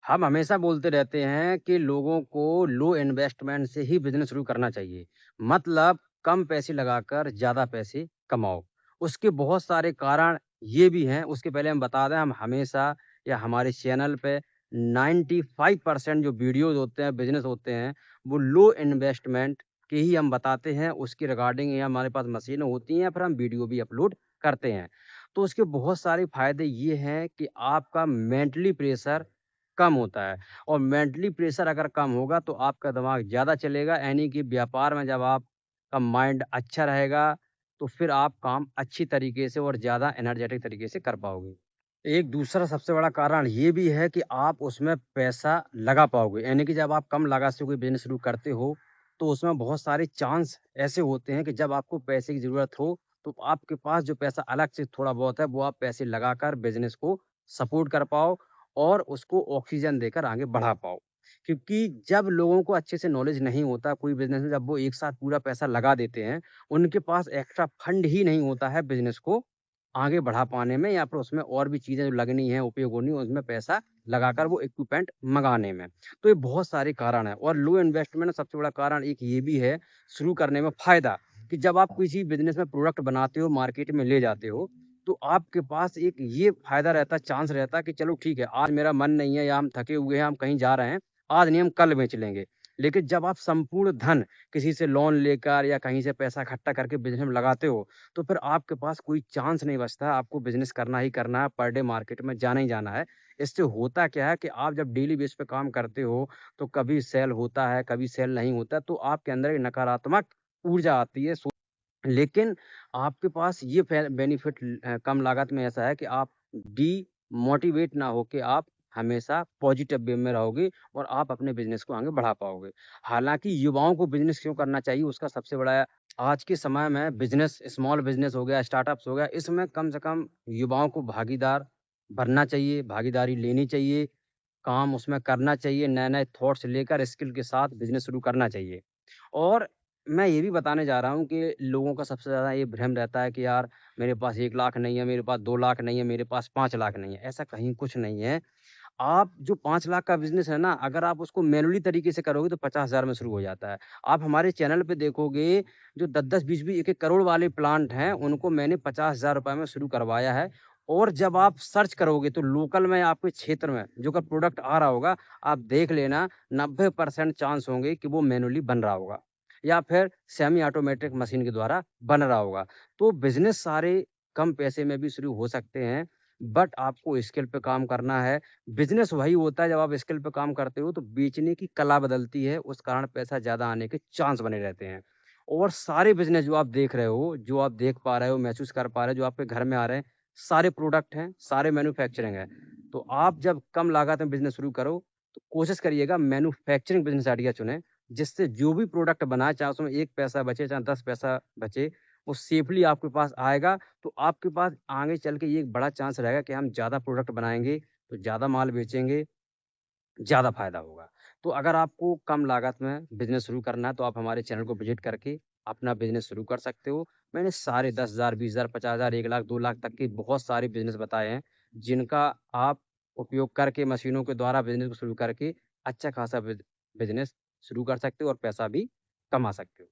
हम हमेशा बोलते रहते हैं कि लोगों को लो इन्वेस्टमेंट से ही बिज़नेस शुरू करना चाहिए। मतलब कम पैसे लगाकर ज़्यादा पैसे कमाओ। उसके बहुत सारे कारण ये भी हैं, उसके पहले हम बता दें हम हमेशा या हमारे चैनल पे 95% जो वीडियोज़ होते हैं, बिज़नेस होते हैं, वो लो इन्वेस्टमेंट के ही हम बताते हैं। उसके रिगार्डिंग या हमारे पास मशीनें होती हैं, फिर हम वीडियो भी अपलोड करते हैं। तो उसके बहुत सारे फ़ायदे ये हैं कि आपका मेंटली प्रेशर कम होता है और मेंटली प्रेशर अगर कम होगा तो आपका दिमाग ज़्यादा चलेगा यानी कि व्यापार में जब आपका माइंड अच्छा रहेगा, तो फिर आप काम अच्छी तरीके से और ज़्यादा एनर्जेटिक तरीके से कर पाओगे। एक दूसरा सबसे बड़ा कारण ये भी है कि आप उसमें पैसा लगा पाओगे, यानी कि जब आप कम लागत से कोई बिज़नेस शुरू करते हो, तो उसमें बहुत सारे चांस ऐसे होते हैं कि जब आपको पैसे की ज़रूरत हो, तो आपके पास जो पैसा अलग से थोड़ा बहुत है, वो आप पैसे लगाकर बिज़नेस को सपोर्ट कर पाओ और उसको ऑक्सीजन देकर आगे बढ़ा पाओ। क्योंकि जब लोगों को अच्छे से नॉलेज नहीं होता, कोई बिज़नेस में जब वो एक साथ पूरा पैसा लगा देते हैं, उनके पास एक्स्ट्रा फंड ही नहीं होता है बिज़नेस को आगे बढ़ा पाने में या फिर उसमें और भी चीज़ें जो लगनी है, उपयोग होनी है, उसमें पैसा लगाकर वो इक्विपमेंट मँगाने में। तो ये बहुत सारे कारण हैं और लो इन्वेस्टमेंट में सबसे बड़ा कारण एक ये भी है शुरू करने में फ़ायदा, कि जब आप किसी बिज़नेस में प्रोडक्ट बनाते हो, मार्केट में ले जाते हो, तो आपके पास एक ये फ़ायदा रहता है, चांस रहता है कि चलो ठीक है, आज मेरा मन नहीं है या हम थके हुए हैं, हम कहीं जा रहे हैं, आज नहीं हम कल बेच लेंगे। लेकिन जब आप संपूर्ण धन किसी से लोन लेकर या कहीं से पैसा इकट्ठा करके बिज़नेस में लगाते हो, तो फिर आपके पास कोई चांस नहीं बचता, आपको बिज़नेस करना ही करना है, पर डे मार्केट में जाना ही जाना है। इससे होता क्या है कि आप जब डेली बेस पे काम करते हो, तो कभी सेल होता है, कभी सेल नहीं होता, तो आपके अंदर एक नकारात्मक ऊर्जा आती है। लेकिन आपके पास ये बेनिफिट कम लागत में ऐसा है कि आप डीमोटिवेट ना होके आप हमेशा पॉजिटिव वे में रहोगे और आप अपने बिज़नेस को आगे बढ़ा पाओगे। हालाँकि युवाओं को बिज़नेस क्यों करना चाहिए उसका सबसे बड़ा आज के समय में बिज़नेस स्मॉल बिज़नेस हो गया, स्टार्टअप्स हो गया, इसमें कम से कम युवाओं को भागीदार बनना चाहिए, भागीदारी लेनी चाहिए, काम उसमें करना चाहिए, नए-नए थॉट्स लेकर स्किल के साथ बिज़नेस शुरू करना चाहिए। और मैं ये भी बताने जा रहा हूँ कि लोगों का सबसे ज़्यादा ये भ्रम रहता है कि यार मेरे पास 1 लाख नहीं है, मेरे पास 2 लाख नहीं है, मेरे पास 5 लाख नहीं है। ऐसा कहीं कुछ नहीं है। आप जो 5 लाख का बिज़नेस है ना, अगर आप उसको मैनुअली तरीके से करोगे तो 50,000 में शुरू हो जाता है। आप हमारे चैनल पे देखोगे जो 10-10, 20-20, 1-1 करोड़ वाले प्लांट हैं, उनको मैंने ₹50,000 में शुरू करवाया है। और जब आप सर्च करोगे तो लोकल में आपके क्षेत्र में जो का प्रोडक्ट आ रहा होगा, आप देख लेना 90% चांस होंगे कि वो मैनुअली बन रहा होगा या फिर सेमी ऑटोमेटिक मशीन के द्वारा बन रहा होगा। तो बिज़नेस सारे कम पैसे में भी शुरू हो सकते हैं, बट आपको स्किल पे काम करना है। बिज़नेस वही होता है जब आप स्किल पे काम करते हो तो बेचने की कला बदलती है, उस कारण पैसा ज़्यादा आने के चांस बने रहते हैं। और सारे बिज़नेस जो आप देख रहे हो, जो आप देख पा रहे हो, महसूस कर पा रहे हो, जो आपके घर में आ रहे हैं, सारे प्रोडक्ट हैं, सारे मैन्युफैक्चरिंग है। तो आप जब कम लागत में बिज़नेस शुरू करो, तो कोशिश करिएगा मैन्युफैक्चरिंग बिज़नेस आइडिया चुनें, जिससे जो भी प्रोडक्ट बनाए, चाहे उसमें 1 पैसा बचे, चाहे 10 पैसा बचे, वो सेफ़ली आपके पास आएगा, तो आपके पास आगे चल के ये एक बड़ा चांस रहेगा कि हम ज़्यादा प्रोडक्ट बनाएँगे, तो ज़्यादा माल बेचेंगे, ज़्यादा फ़ायदा होगा। तो अगर आपको कम लागत में बिज़नेस शुरू करना है, तो आप हमारे चैनल को विज़िट करके अपना बिज़नेस शुरू कर सकते हो। मैंने सारे 10,000, 20,000, 50,000, 1 लाख, 2 लाख तक के बहुत सारे बिज़नेस बताए हैं, जिनका आप उपयोग करके मशीनों के द्वारा बिज़नेस को शुरू करके अच्छा खासा बिज़नेस शुरू कर सकते हो और पैसा भी कमा सकते हो।